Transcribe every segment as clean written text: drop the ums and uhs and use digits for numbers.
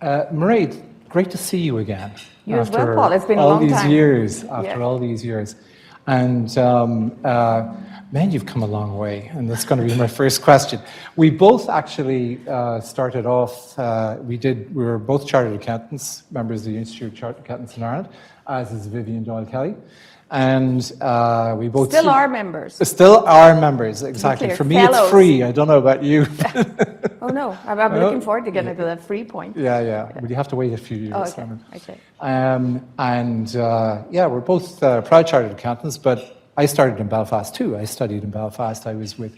Mairead, great to see you again. You as well, Paul. It's been a long time. After all these years. And man, you've come a long way. And that's going to be my first question. We both actually started off, we were both chartered accountants, members of the Institute of Chartered Accountants in Ireland, as is Vivian Doyle-Kelly. And we both... Still are members. Still are members, exactly. For me, fellows. It's free. I don't know about you. Oh, no. I'm looking forward to getting to that free point. Yeah. But you have to wait a few years. Oh, okay. We're both proud chartered accountants, but I started in Belfast too. I studied in Belfast. I was with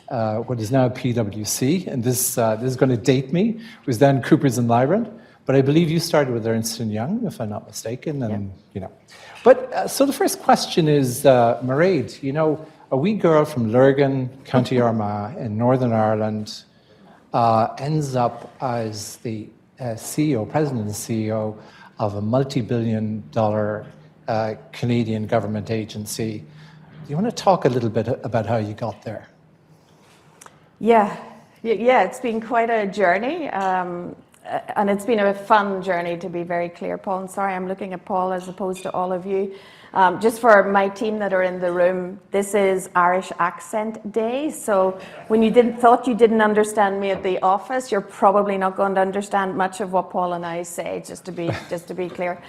what is now PwC, and this is going to date me. It was then Coopers and Lybrand, but I believe you started with Ernst & Young, if I'm not mistaken, and But so the first question is, Mairead, a wee girl from Lurgan, County Armagh in Northern Ireland, ends up as the president and CEO of a multi-billion-dollar Canadian government agency. Do you want to talk a little bit about how you got there? Yeah, it's been quite a journey, and it's been a fun journey, to be very clear, Paul. And sorry, I'm looking at Paul as opposed to all of you. Just for my team that are in the room, this is Irish Accent Day. So when you thought you didn't understand me at the office, you're probably not going to understand much of what Paul and I say, just to be clear.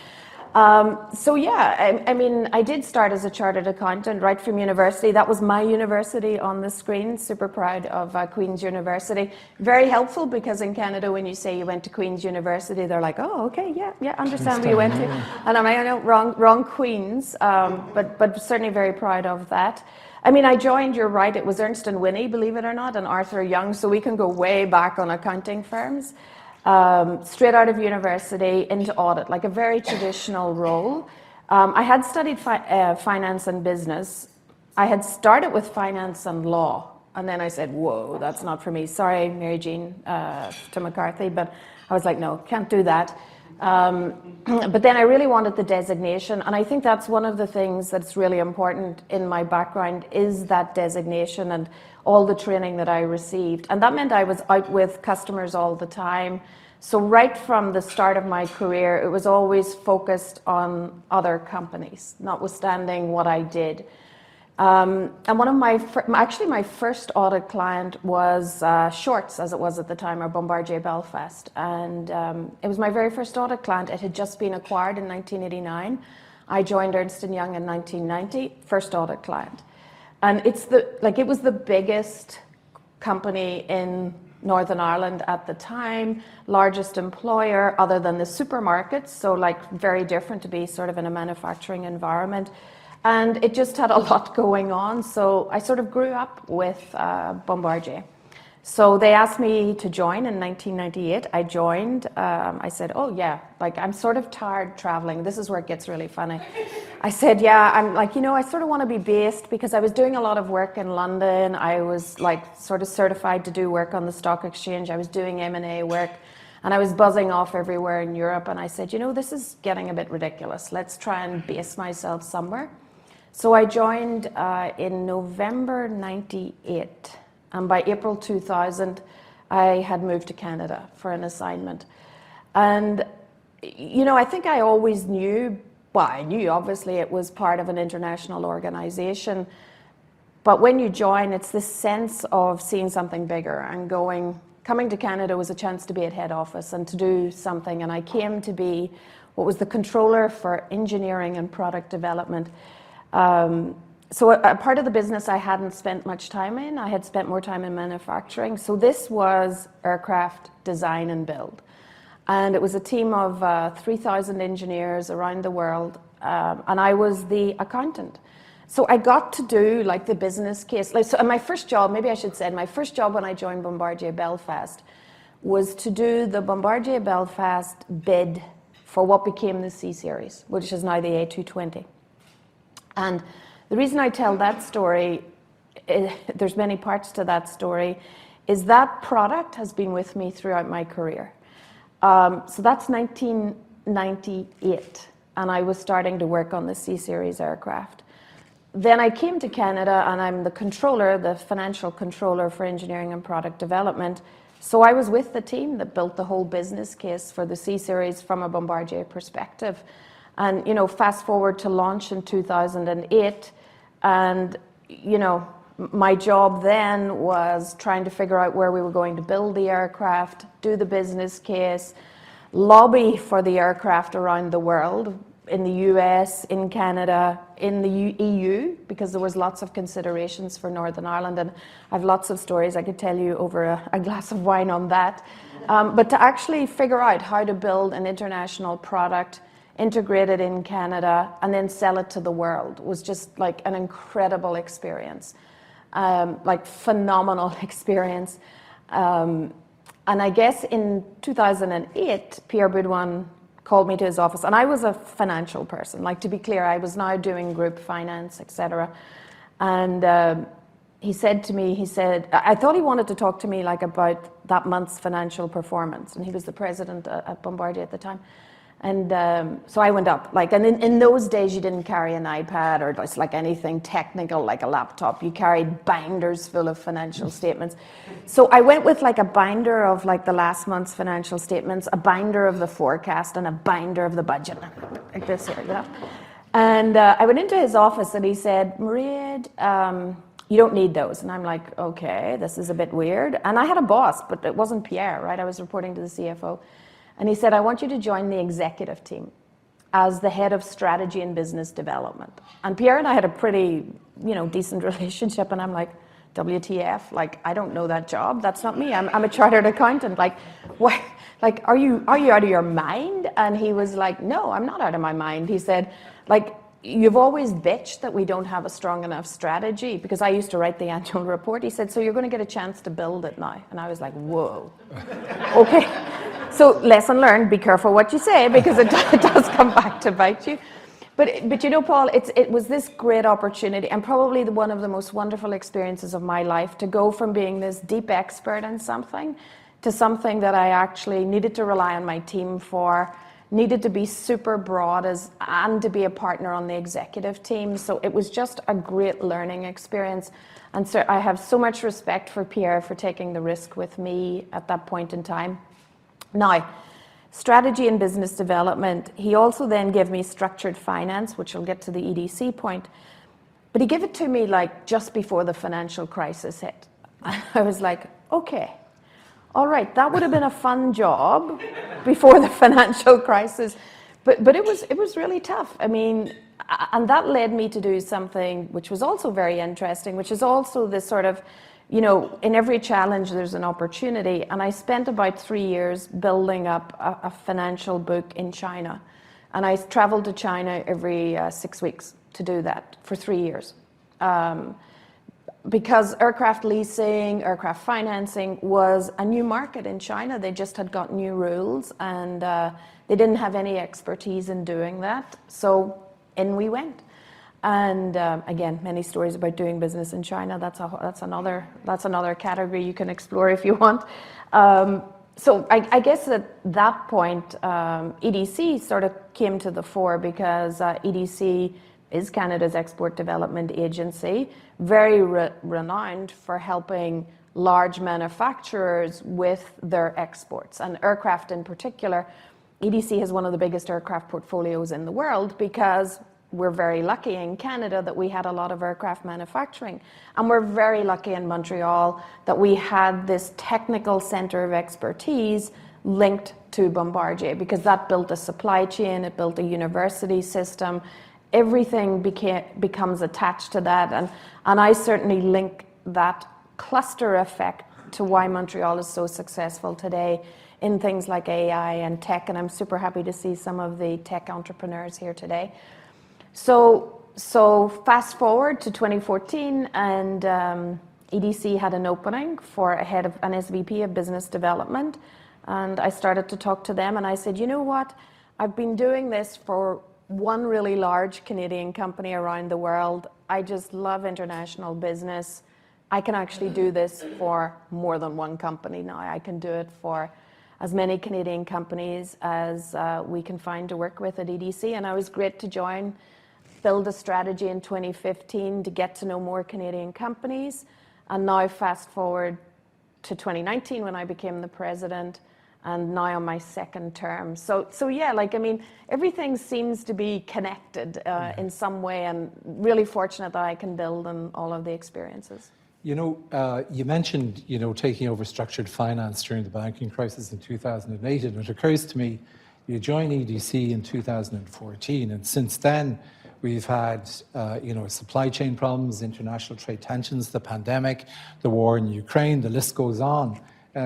I did start as a chartered accountant right from university. That was my university on the screen. Super proud of Queen's University. Very helpful, because in Canada, when you say you went to Queen's University, they're like, oh, okay, yeah, understand where you went to. And I'm like, I know, wrong Queen's, but certainly very proud of that. I mean, I joined, you're right, it was Ernst & Winnie, believe it or not, and Arthur Young, so we can go way back on accounting firms. Straight out of university into audit, like a very traditional role. I had studied finance and business. I had started with finance and law, and then I said, whoa, that's not for me. Sorry, Mary Jean to McCarthy, but I was like, no, can't do that. But then I really wanted the designation, and I think that's one of the things that's really important in my background, is that designation and all the training that I received. And that meant I was out with customers all the time. So right from the start of my career, it was always focused on other companies, notwithstanding what I did. And one of my first audit client was Shorts, as it was at the time, or Bombardier Belfast. And it was my very first audit client. It had just been acquired in 1989. I joined Ernst & Young in 1990, first audit client. And it was the biggest company in Northern Ireland at the time, largest employer other than the supermarkets, so very different to be sort of in a manufacturing environment. And it just had a lot going on, so I sort of grew up with Bombardier. So they asked me to join in 1998. I joined. I said, oh yeah, I'm sort of tired traveling. This is where it gets really funny. I said, yeah, I sort of want to be based, because I was doing a lot of work in London. I was sort of certified to do work on the stock exchange. I was doing M&A work, and I was buzzing off everywhere in Europe. And I said, this is getting a bit ridiculous. Let's try and base myself somewhere. So I joined in November 98. And by April 2000, I had moved to Canada for an assignment. And, I think I always knew, I knew obviously it was part of an international organization. But when you join, it's this sense of seeing something bigger and coming to Canada was a chance to be at head office and to do something. And I came to be what was the controller for engineering and product development. So a part of the business I hadn't spent much time in. I had spent more time in manufacturing. So this was aircraft design and build. And it was a team of 3,000 engineers around the world. And I was the accountant. So I got to do the business case. And my first job, maybe I should say, my first job when I joined Bombardier Belfast was to do the Bombardier Belfast bid for what became the C Series, which is now the A220. And the reason I tell that story, there's many parts to that story, is that product has been with me throughout my career. So that's 1998, and I was starting to work on the C-Series aircraft. Then I came to Canada, and I'm the controller, the financial controller for engineering and product development. So I was with the team that built the whole business case for the C-Series from a Bombardier perspective. And, fast forward to launch in 2008, and, my job then was trying to figure out where we were going to build the aircraft, do the business case, lobby for the aircraft around the world, in the US, in Canada, in the EU, because there was lots of considerations for Northern Ireland, and I have lots of stories I could tell you over a glass of wine on that. But to actually figure out how to build an international product, integrate it in Canada, and then sell it to the world was just like an incredible experience, like phenomenal experience. And I guess in 2008, Pierre Baudouin called me to his office, and I was a financial person. Like, to be clear, I was now doing group finance, etc. And he said to me, I thought he wanted to talk to me like about that month's financial performance, and he was the president at Bombardier at the time. And so I went up, and in those days you didn't carry an iPad or just like anything technical like a laptop. You carried binders full of financial statements. So I went with like a binder of like the last month's financial statements, a binder of the forecast, and a binder of the budget, like this here, And I went into his office and he said, "Mairead, you don't need those." And I'm like, okay, this is a bit weird. And I had a boss, but it wasn't Pierre, right? I was reporting to the CFO. And he said, "I want you to join the executive team as the head of strategy and business development." And Pierre and I had a pretty, decent relationship. And I'm like, WTF? Like, I don't know that job. That's not me. I'm a chartered accountant. Like, what? Like, are you out of your mind? And he was like, "No, I'm not out of my mind." He said, like, "You've always bitched that we don't have a strong enough strategy," because I used to write the annual report. He said, "So you're going to get a chance to build it now." And I was like, whoa. Okay. So lesson learned, be careful what you say, because it does come back to bite you. But Paul, it was this great opportunity, and probably one of the most wonderful experiences of my life, to go from being this deep expert in something to something that I actually needed to rely on my team for, needed to be super broad and to be a partner on the executive team. So it was just a great learning experience. And so I have so much respect for Pierre for taking the risk with me at that point in time. Now, strategy and business development, he also then gave me structured finance, which I'll get to the EDC point. But he gave it to me like just before the financial crisis hit. I was like, okay, all right, that would have been a fun job before the financial crisis. But it was really tough. I mean, and that led me to do something which was also very interesting, which is also this sort of, in every challenge there's an opportunity. And I spent about 3 years building up a financial book in China. And I traveled to China every 6 weeks to do that for 3 years. Because aircraft leasing, aircraft financing was a new market in China. They just had got new rules, and they didn't have any expertise in doing that. So in we went. And again, many stories about doing business in China. That's another category you can explore if you want. So I guess at that point, EDC sort of came to the fore, because EDC is Canada's export development agency, very renowned for helping large manufacturers with their exports, and aircraft in particular. EDC has one of the biggest aircraft portfolios in the world, because we're very lucky in Canada that we had a lot of aircraft manufacturing. And we're very lucky in Montreal that we had this technical center of expertise linked to Bombardier, because that built a supply chain, it built a university system. Everything becomes attached to that. And I certainly link that cluster effect to why Montreal is so successful today in things like AI and tech. And I'm super happy to see some of the tech entrepreneurs here today. So fast forward to 2014, and EDC had an opening for a head of an SVP of business development. And I started to talk to them, and I said, you know what? I've been doing this for one really large Canadian company around the world. I just love international business. I can actually do this for more than one company now. I can do it for as many Canadian companies as we can find to work with at EDC. And I was great to join, build a strategy in 2015 to get to know more Canadian companies. And now fast forward to 2019 when I became the president, and now on my second term. So yeah, like, I mean, everything seems to be connected in some way, and really fortunate that I can build on all of the experiences. You know, you mentioned, you know, taking over structured finance during the banking crisis in 2008, and it occurs to me, you joined EDC in 2014, and since then, we've had, you know, supply chain problems, international trade tensions, the pandemic, the war in Ukraine, the list goes on.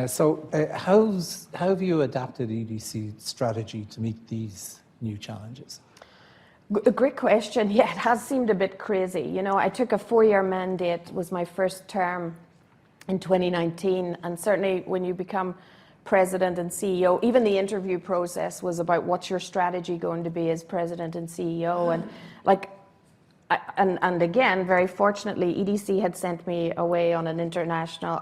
So how have you adapted EDC strategy to meet these new challenges? A great question. Yeah, it has seemed a bit crazy. You know, I took a 4-year mandate, was my first term in 2019, and certainly when you become president and CEO, even the interview process was about what's your strategy going to be as president and CEO, and like, and again, very fortunately, EDC had sent me away on an international,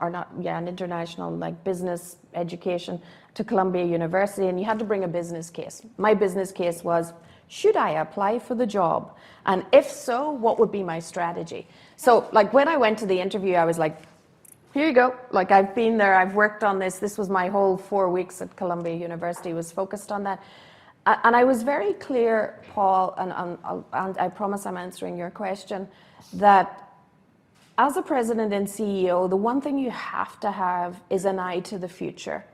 like business education to Columbia University, and you had to bring a business case. My business case was, should I apply for the job? And if so, what would be my strategy? So like when I went to the interview, I was like, here you go. Like, I've been there, I've worked on this. This was my whole 4 weeks at Columbia University was focused on that. And I was very clear, Paul, and I promise I'm answering your question, that as a president and CEO, the one thing you have to have is an eye to the future.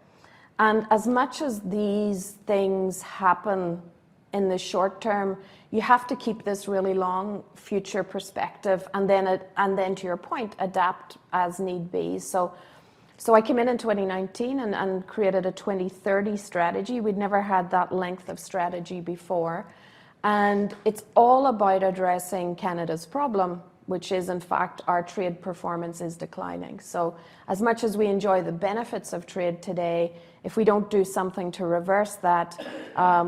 And as much as these things happen in the short term, you have to keep this really long future perspective, and then to your point, adapt as need be. So I came in 2019 and created a 2030 strategy. We'd never had that length of strategy before. And it's all about addressing Canada's problem, which is, in fact, our trade performance is declining. So as much as we enjoy the benefits of trade today, if we don't do something to reverse that,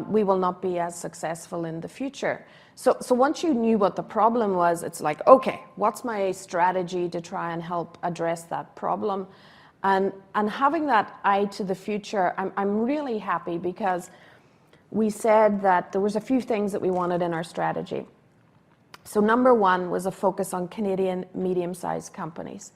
we will not be as successful in the future. So once you knew what the problem was, it's like, okay, what's my strategy to try and help address that problem? And having that eye to the future, I'm really happy because we said that there was a few things that we wanted in our strategy. So number one was a focus on Canadian medium-sized companies.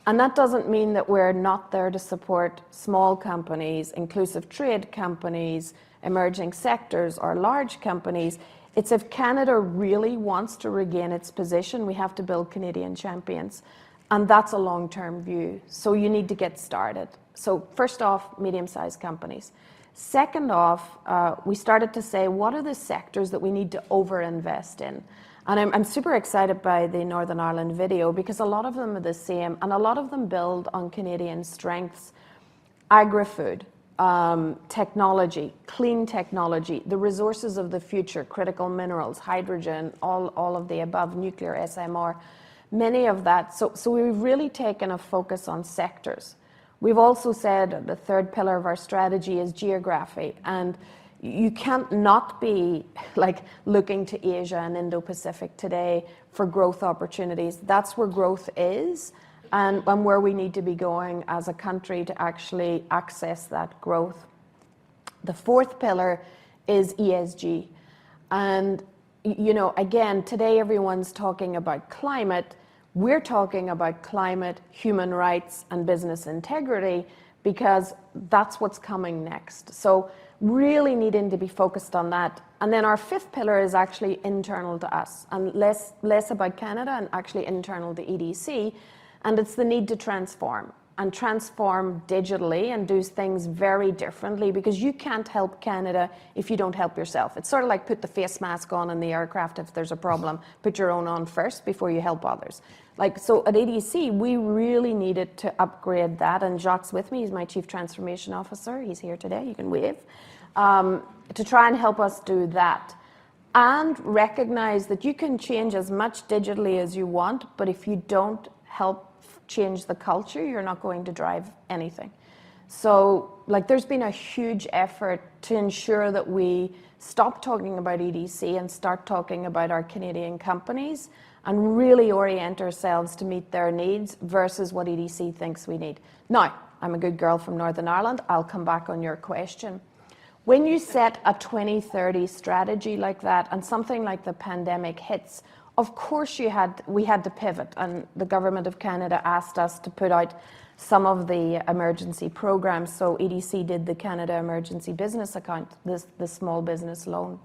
And that doesn't mean that we're not there to support small companies, inclusive trade companies, emerging sectors, or large companies. It's if Canada really wants to regain its position, we have to build Canadian champions. And that's a long-term view. So you need to get started. So first off, medium-sized companies. Second off, we started to say, what are the sectors that we need to over-invest in? And I'm super excited by the Northern Ireland video because a lot of them are the same, and a lot of them build on Canadian strengths. Agri-food, technology, clean technology, the resources of the future, critical minerals, hydrogen, all of the above, nuclear, SMR. Many of that. So we've really taken a focus on sectors. We've also said the third pillar of our strategy is geography. And you can't not be like looking to Asia and Indo-Pacific today for growth opportunities. That's where growth is and where we need to be going as a country to actually access that growth. The fourth pillar is ESG. And you know, again, today everyone's talking about climate. We're talking about climate, human rights, and business integrity because that's what's coming next. So really needing to be focused on that. And then our fifth pillar is actually internal to us and less about Canada and actually internal to EDC. And it's the need to transform digitally and do things very differently because you can't help Canada if you don't help yourself. It's sort of like put the face mask on in the aircraft if there's a problem. Put your own on first before you help others. Like, so at ADC, we really needed to upgrade that. And Jacques with me, he's my Chief Transformation Officer. He's here today, you can wave. To try and help us do that. And recognize that you can change as much digitally as you want, but if you don't help change the culture, you're not going to drive anything. So like there's been a huge effort to ensure that we stop talking about EDC and start talking about our Canadian companies and really orient ourselves to meet their needs versus what EDC thinks we need. Now, I'm a good girl from Northern Ireland. I'll come back on your question. When you set a 2030 strategy like that and something like the pandemic hits, of course we had to pivot, and the Government of Canada asked us to put out some of the emergency programs. So EDC did the Canada Emergency Business Account, the small business loan.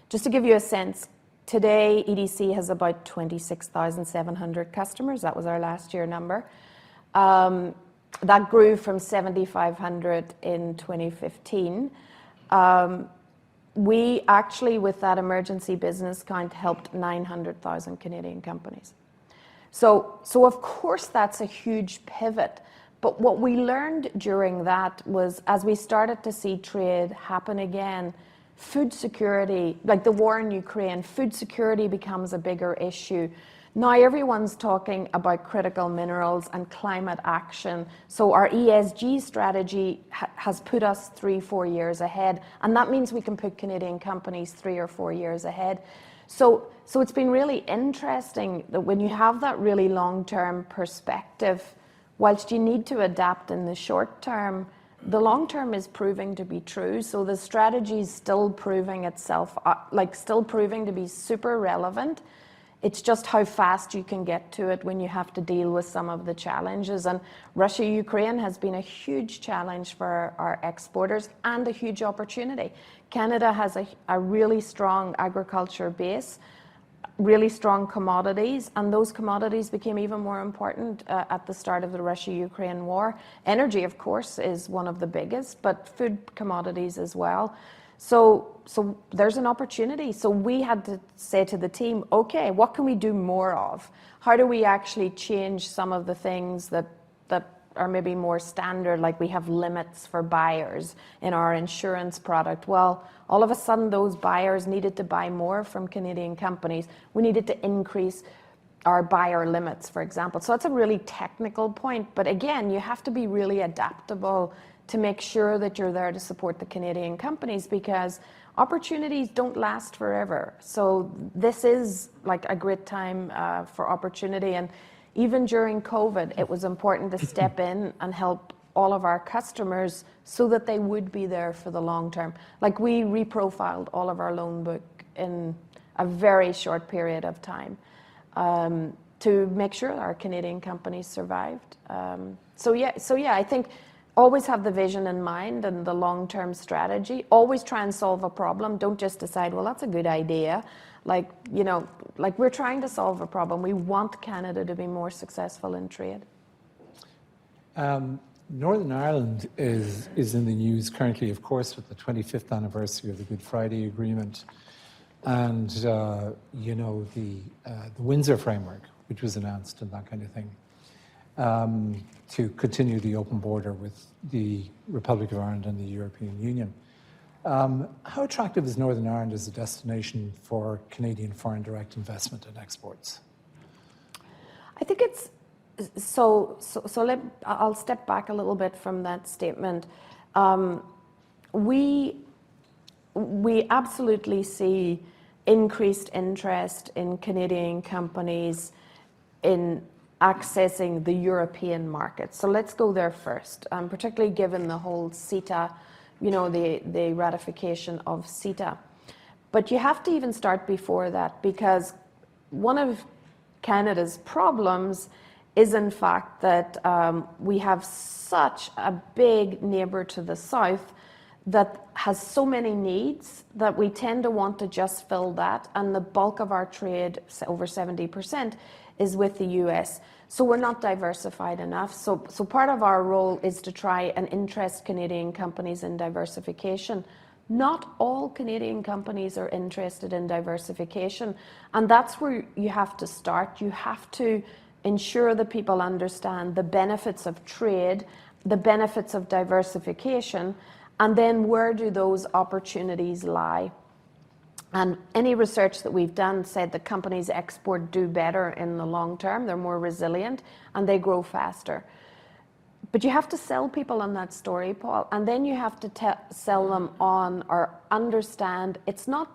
Just to give you a sense, today EDC has about 26,700 customers. That was our last year number. That grew from 7,500 in 2015. We actually, with that emergency business account, helped 900,000 Canadian companies. So of course that's a huge pivot. But what we learned during that was, as we started to see trade happen again, food security, like the war in Ukraine, food security becomes a bigger issue. Now everyone's talking about critical minerals and climate action. So our ESG strategy has put us 3-4 years ahead. And that means we can put Canadian companies 3 or 4 years ahead. So it's been really interesting that when you have that really long-term perspective, whilst you need to adapt in the short term, the long term is proving to be true. So the strategy is still proving itself, still proving to be super relevant. It's just how fast you can get to it when you have to deal with some of the challenges. And Russia-Ukraine has been a huge challenge for our exporters and a huge opportunity. Canada has a really strong agriculture base, really strong commodities, and those commodities became even more important at the start of the Russia-Ukraine war. Energy, of course, is one of the biggest, but food commodities as well. So there's an opportunity. So we had to say to the team, okay, what can we do more of? How do we actually change some of the things that are maybe more standard, like we have limits for buyers in our insurance product? Well, all of a sudden those buyers needed to buy more from Canadian companies. We needed to increase our buyer limits, for example. So that's a really technical point. But again, you have to be really adaptable to make sure that you're there to support the Canadian companies, because opportunities don't last forever. So this is like a great time for opportunity. And even during COVID, it was important to step in and help all of our customers so that they would be there for the long term. Like we reprofiled all of our loan book in a very short period of time to make sure our Canadian companies survived. So yeah, I think always have the vision in mind and the long-term strategy. Always try and solve a problem. Don't just decide, well, that's a good idea. Like we're trying to solve a problem. We want Canada to be more successful in trade. Northern Ireland is in the news currently, of course, with the 25th anniversary of the Good Friday Agreement, and the Windsor Framework, which was announced and that kind of thing, to continue the open border with the Republic of Ireland and the European Union. How attractive is Northern Ireland as a destination for Canadian foreign direct investment and exports? I think it's I'll step back a little bit from that statement. We absolutely see increased interest in Canadian companies in accessing the European market. So let's go there first, particularly given the whole CETA, the ratification of CETA. But you have to even start before that, because one of Canada's problems is in fact that we have such a big neighbour to the south that has so many needs that we tend to want to just fill that, and the bulk of our trade, over 70%, is with the US. So we're not diversified enough. So part of our role is to try and interest Canadian companies in diversification. Not all Canadian companies are interested in diversification, and that's where you have to start. You have to ensure that people understand the benefits of trade, the benefits of diversification, and then where do those opportunities lie. And any research that we've done said that companies export do better in the long term. They're more resilient and they grow faster. But you have to sell people on that story, Paul, and then you have to sell them on or understand it's not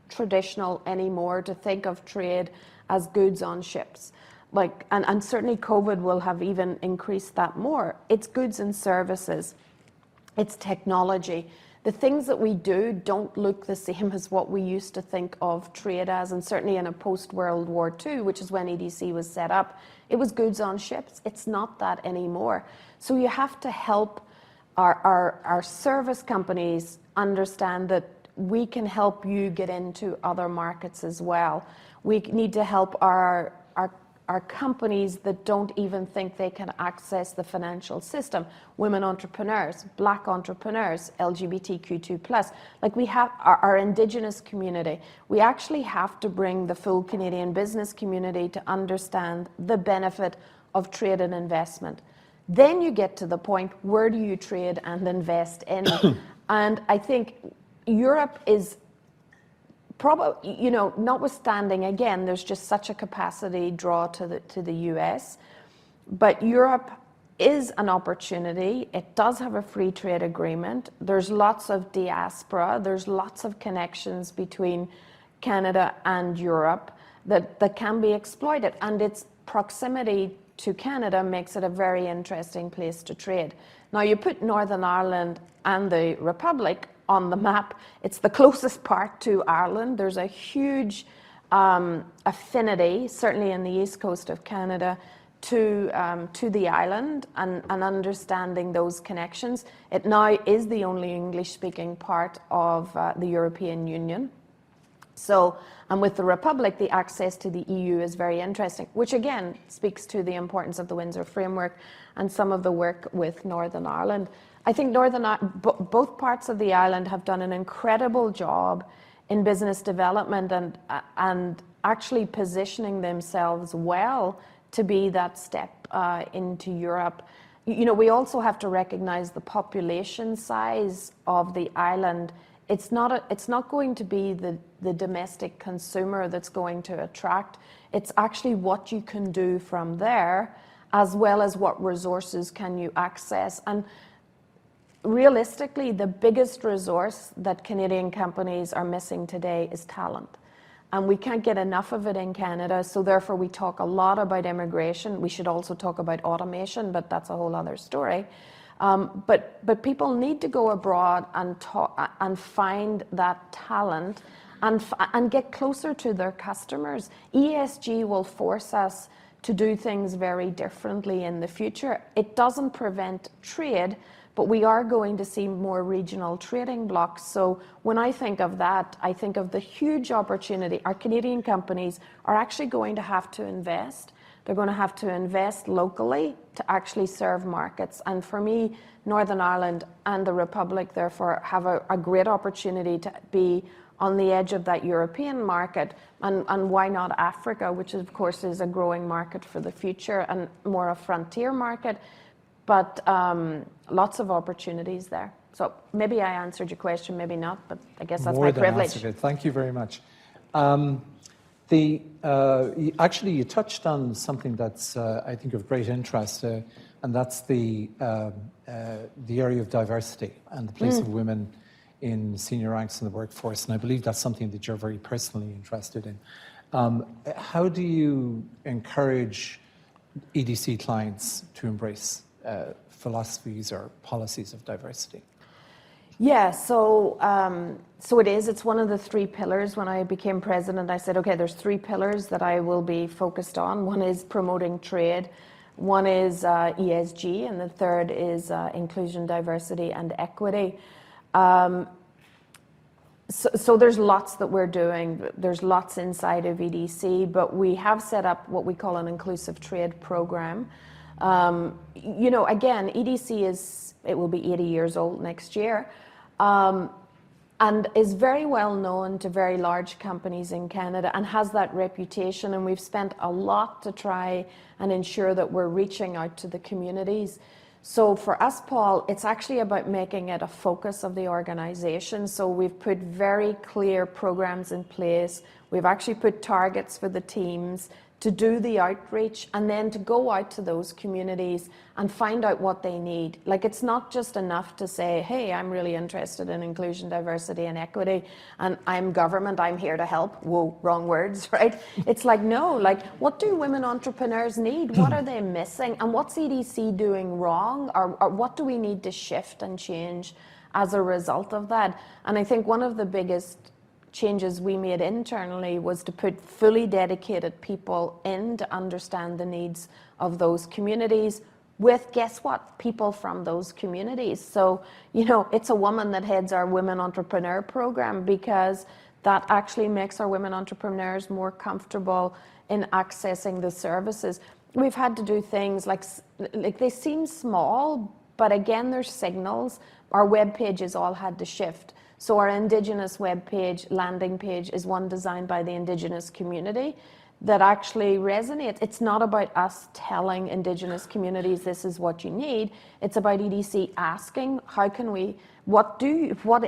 traditional anymore to think of trade as goods on ships. And certainly COVID will have even increased that more. It's goods and services. It's technology. The things that we do don't look the same as what we used to think of trade as, and certainly in a post-World War II, which is when EDC was set up, it was goods on ships. It's not that anymore. So you have to help our service companies understand that we can help you get into other markets as well. We need to help our companies that don't even think they can access the financial system. Women entrepreneurs, Black entrepreneurs, LGBTQ2+. Like we have our Indigenous community. We actually have to bring the full Canadian business community to understand the benefit of trade and investment. Then you get to the point, where do you trade and invest in? And I think Europe is probably, you know, notwithstanding, again, there's just such a capacity draw to the US, but Europe is an opportunity. It does have a free trade agreement. There's lots of diaspora. There's lots of connections between Canada and Europe that can be exploited, and its proximity to Canada makes it a very interesting place to trade. Now, you put Northern Ireland and the Republic on the map. It's the closest part to Ireland. There's a huge affinity, certainly in the east coast of Canada, to the island and understanding those connections. It now is the only English-speaking part of the European Union. So, and with the Republic, the access to the EU is very interesting, which again speaks to the importance of the Windsor Framework and some of the work with Northern Ireland. I think both parts of the island have done an incredible job in business development and actually positioning themselves well to be that step into Europe. You know, we also have to recognize the population size of the island. It's not going to be the domestic consumer that's going to attract. It's actually what you can do from there, as well as what resources can you access. And realistically, the biggest resource that Canadian companies are missing today is talent. And we can't get enough of it in Canada, so therefore we talk a lot about immigration. We should also talk about automation, but that's a whole other story. But people need to go abroad and find that talent and get closer to their customers. ESG will force us to do things very differently in the future. It doesn't prevent trade, but we are going to see more regional trading blocks. So when I think of that, I think of the huge opportunity. Our Canadian companies are actually going to have to invest. They're going to have to invest locally to actually serve markets. And for me, Northern Ireland and the Republic, therefore, have a great opportunity to be on the edge of that European market. And why not Africa, which of course is a growing market for the future and more a frontier market. But lots of opportunies there. So maybe I answered your question, maybe not, but I guess that's my privilege. Thank you very much. Actually, you touched on something that's, I think, of great interest, and that's the area of diversity and the place of women in senior ranks in the workforce. And I believe that's something that you're very personally interested in. How do you encourage EDC clients to embrace philosophies or policies of diversity? Yeah, so it is. It's one of the three pillars. When I became president, I said, okay, there's three pillars that I will be focused on. One is promoting trade, one is ESG, and the third is inclusion, diversity, and equity. So there's lots that we're doing. There's lots inside of EDC, but we have set up what we call an inclusive trade program. You know, again, EDC it will be 80 years old next year, and is very well known to very large companies in Canada and has that reputation. And we've spent a lot to try and ensure that we're reaching out to the communities. So for us, Paul, it's actually about making it a focus of the organization. So we've put very clear programs in place. We've actually put targets for the teams to do the outreach and then to go out to those communities and find out what they need. Like, it's not just enough to say, hey, I'm really interested in inclusion, diversity, and equity, and I'm government, I'm here to help. Whoa, wrong words, right? It's like, no, like, what do women entrepreneurs need? What are they missing? And what's EDC doing wrong? Or what do we need to shift and change as a result of that. And I think one of the biggest changes we made internally was to put fully dedicated people in to understand the needs of those communities with, guess what, people from those communities. So, you know, it's a woman that heads our Women Entrepreneur program, because that actually makes our women entrepreneurs more comfortable in accessing the services. We've had to do things like they seem small, but again, there's signals. Our web pages all had to shift. So our Indigenous web page, landing page, is one designed by the Indigenous community that actually resonates. It's not about us telling Indigenous communities this is what you need. It's about EDC asking, how can we, what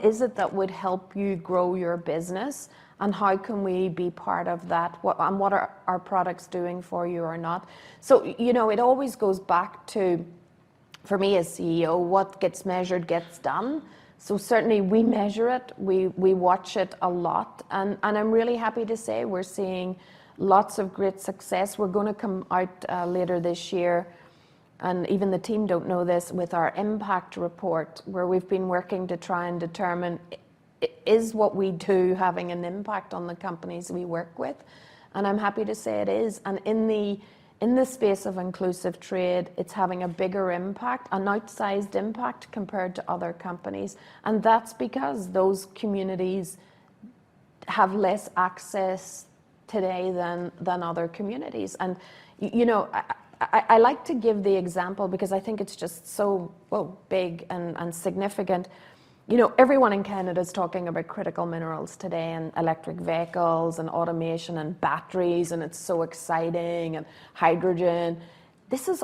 is it that would help you grow your business, and how can we be part of that? And what are our products doing for you or not? So, you know, it always goes back to, for me as CEO, what gets measured gets done. So certainly we measure it, we watch it a lot, and I'm really happy to say we're seeing lots of great success. We're going to come out later this year, and even the team don't know this, with our impact report, where we've been working to try and determine, is what we do having an impact on the companies we work with? And I'm happy to say it is. And in the space of inclusive trade, it's having a bigger impact, an outsized impact compared to other companies. And that's because those communities have less access today than other communities. And, you know, I like to give the example because I think it's just so big and significant. You know, everyone in Canada is talking about critical minerals today, and electric vehicles and automation and batteries, and it's so exciting, and hydrogen. Those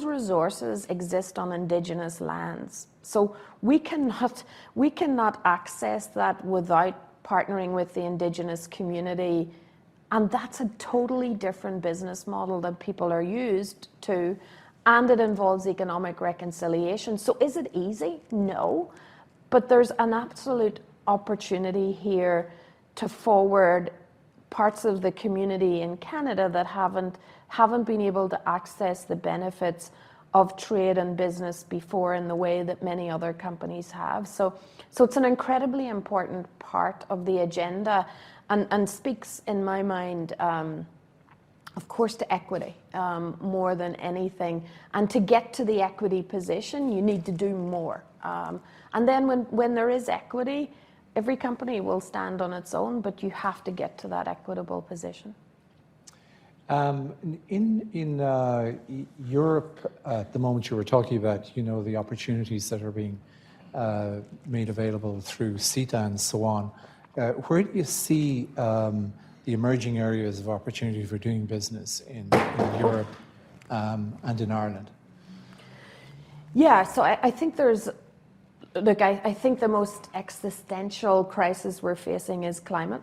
resources exist on Indigenous lands. So we cannot access that without partnering with the Indigenous community. And that's a totally different business model that people are used to. And it involves economic reconciliation. So is it easy? No. But there's an absolute opportunity here to forward parts of the community in Canada that haven't been able to access the benefits of trade and business before in the way that many other companies have. So it's an incredibly important part of the agenda, and speaks, in my mind, of course, to equity more than anything. And to get to the equity position, you need to do more. And then when there is equity, every company will stand on its own, but you have to get to that equitable position. In Europe, at the moment you were talking about, you know, the opportunities that are being made available through CETA and so on, where do you see the emerging areas of opportunity for doing business in Europe and in Ireland? Yeah, so I think there's, look, I think the most existential crisis we're facing is climate.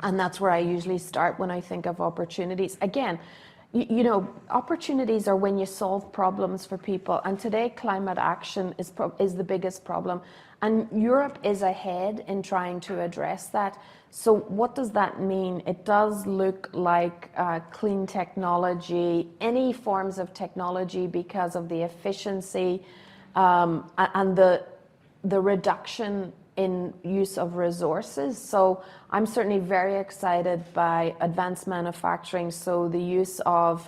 And that's where I usually start when I think of opportunities. Again, you know, opportunities are when you solve problems for people. And today, climate action is the biggest problem. And Europe is ahead in trying to address that. So what does that mean? It does look like clean technology, any forms of technology, because of the efficiency and the reduction in use of resources. So I'm certainly very excited by advanced manufacturing. So the use of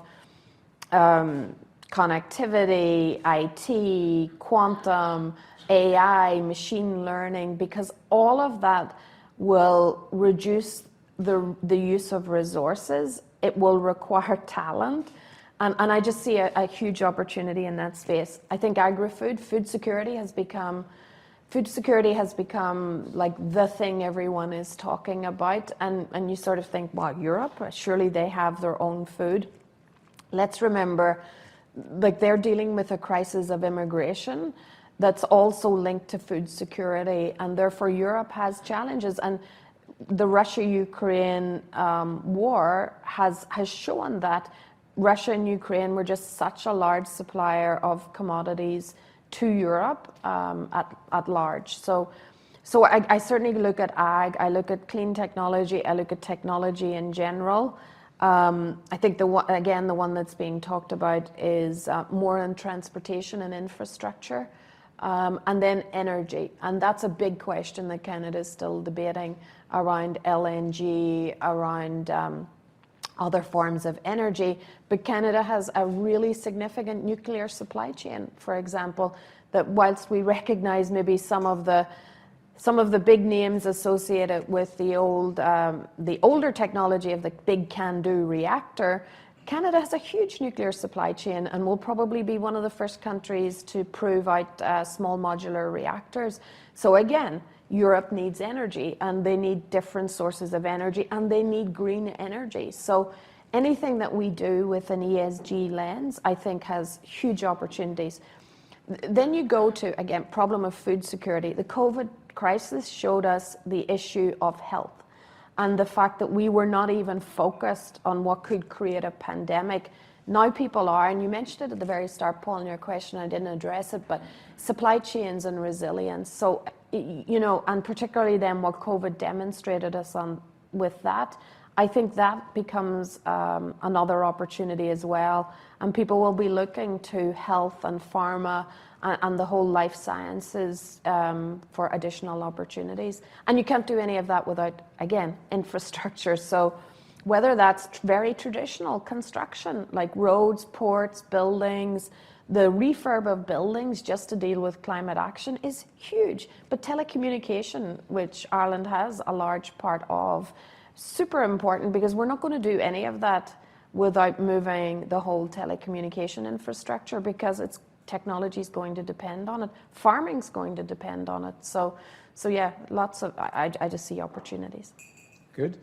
connectivity, IT, quantum, AI, machine learning, because all of that will reduce the use of resources. It will require talent. And I just see a huge opportunity in that space. I think agri-food, food security has become like the thing everyone is talking about. And you sort of think, wow, Europe, surely they have their own food. Let's remember, like, they're dealing with a crisis of immigration that's also linked to food security, and therefore Europe has challenges. And the Russia-Ukraine war has shown that Russia and Ukraine were just such a large supplier of commodities to Europe at large. So I certainly look at ag, I look at clean technology, I look at technology in general. I think the one that's being talked about is more in transportation and infrastructure. And then energy, and that's a big question that Canada is still debating around LNG, around other forms of energy. But Canada has a really significant nuclear supply chain, for example, that whilst we recognize maybe some of the big names associated with the older technology of the big CANDU reactor, Canada has a huge nuclear supply chain and will probably be one of the first countries to prove out small modular reactors. So again, Europe needs energy, and they need different sources of energy, and they need green energy. So anything that we do with an ESG lens, I think, has huge opportunities. Then you go to, again, problem of food security. The COVID crisis showed us the issue of health, and the fact that we were not even focused on what could create a pandemic. Now people are, and you mentioned it at the very start, Paul, in your question, I didn't address it, but supply chains and resilience. So, you know, and particularly then what COVID demonstrated us on with that, I think that becomes another opportunity as well. And people will be looking to health and pharma and the whole life sciences for additional opportunities. And you can't do any of that without, again, infrastructure. So whether that's very traditional construction, like roads, ports, buildings, the refurb of buildings just to deal with climate action is huge. But telecommunication, which Ireland has a large part of, super important, because we're not going to do any of that without moving the whole telecommunication infrastructure, because it's technology is going to depend on it. Farming's going to depend on it. So yeah, lots of, I just see opportunities. Good.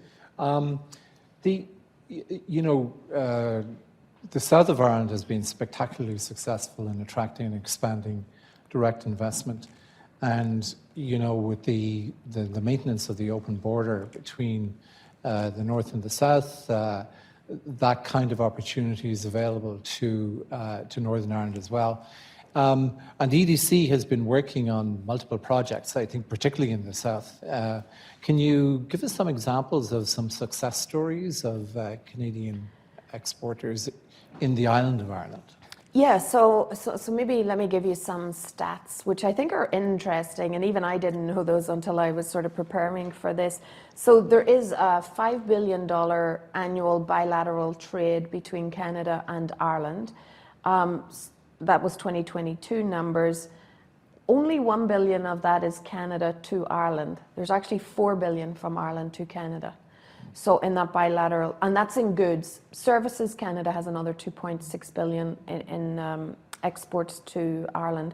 The south of Ireland has been spectacularly successful in attracting and expanding direct investment. And, you know, with the maintenance of the open border between the north and the south, that kind of opportunity is available to Northern Ireland as well. And EDC has been working on multiple projects, I think particularly in the south. Can you give us some examples of some success stories of Canadian exporters in the island of Ireland? Yeah, so maybe let me give you some stats, which I think are interesting, and even I didn't know those until I was sort of preparing for this. So there is a $5 billion annual bilateral trade between Canada and Ireland. That was 2022 numbers. Only $1 billion of that is Canada to Ireland. There's actually $4 billion from Ireland to Canada. So in that bilateral, and that's in goods. Services, Canada has another $2.6 billion in exports to Ireland.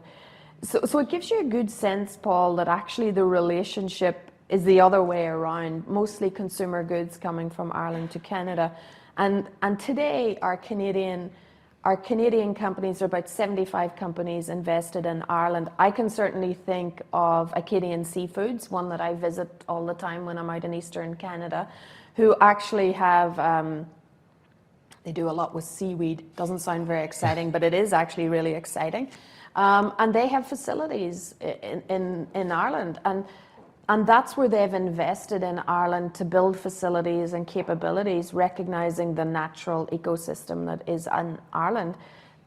So it gives you a good sense, Paul, that actually the relationship is the other way around, mostly consumer goods coming from Ireland to Canada. And today our Canadian companies are about 75 companies invested in Ireland. I can certainly think of Acadian Seafoods, one that I visit all the time when I'm out in Eastern Canada, who actually have, they do a lot with seaweed. Doesn't sound very exciting, but it is actually really exciting. And they have facilities in Ireland. And that's where they've invested in Ireland to build facilities and capabilities, recognizing the natural ecosystem that is in Ireland.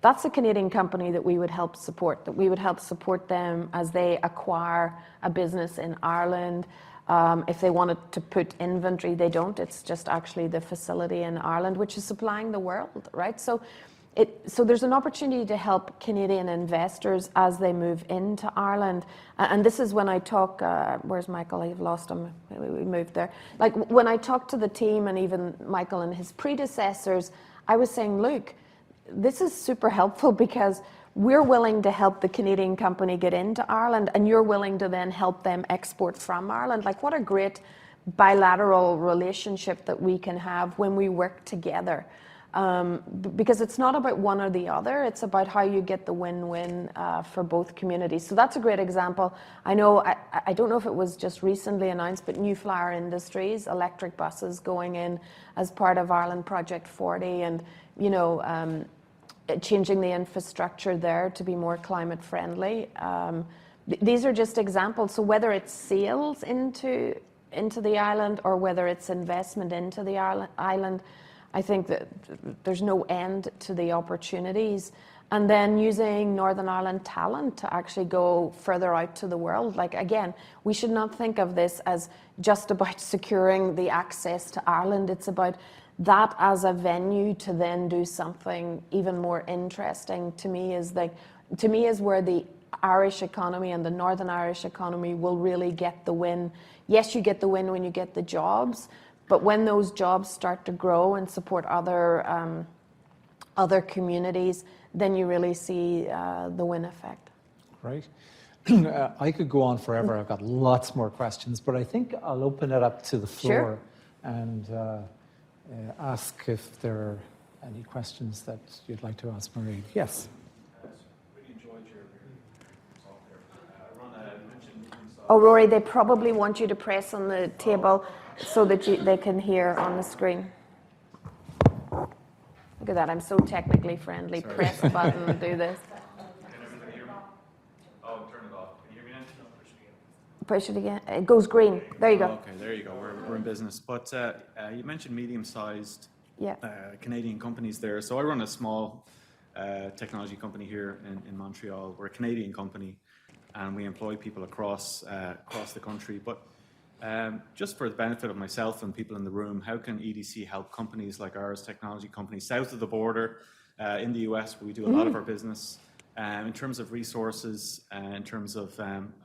That's a Canadian company that we would help support, them as they acquire a business in Ireland. If they wanted to put inventory, they don't. It's just actually the facility in Ireland, which is supplying the world, right? So there's an opportunity to help Canadian investors as they move into Ireland. And this is when I talk, where's Michael? I've lost him. We moved there. Like when I talk to the team and even Michael and his predecessors, I was saying, look, this is super helpful because we're willing to help the Canadian company get into Ireland, and you're willing to then help them export from Ireland. Like, what a great bilateral relationship that we can have when we work together. Because it's not about one or the other, it's about how you get the win-win for both communities. So that's a great example. I know, I don't know if it was just recently announced, but New Flyer Industries, electric buses going in as part of Ireland Project 40, and, you know, changing the infrastructure there to be more climate friendly. These are just examples. So whether it's sales into the island or whether it's investment into the island, I think that there's no end to the opportunities. And then using Northern Ireland talent to actually go further out to the world. Like, again, we should not think of this as just about securing the access to Ireland. It's about that as a venue to then do something even more interesting. To me is where the Irish economy and the Northern Irish economy will really get the win. Yes, you get the win when you get the jobs, but when those jobs start to grow and support other communities, then you really see the win effect. Right. I could go on forever. I've got lots more questions, but I think I'll open it up to the floor and ask if there are any questions that you'd like to ask Mairead. Yes. Really enjoyed your talk there. Rhonda mentioned. Oh, Rory, they probably want you to press on the table so that they can hear on the screen. Look at that, I'm so technically friendly. Sorry. Press the button and do this. Can everybody hear me? Oh, turn it off. Can you hear me now? Push it again. It goes green. There you go. Okay, there you go. We're in business. But you mentioned medium-sized Yeah. Canadian companies there. So I run a small technology company here in Montreal. We're a Canadian company, and we employ people across the country. But just for the benefit of myself and people in the room, how can EDC help companies like ours, technology companies south of the border in the US, where we do a lot of our business, in terms of resources, in terms of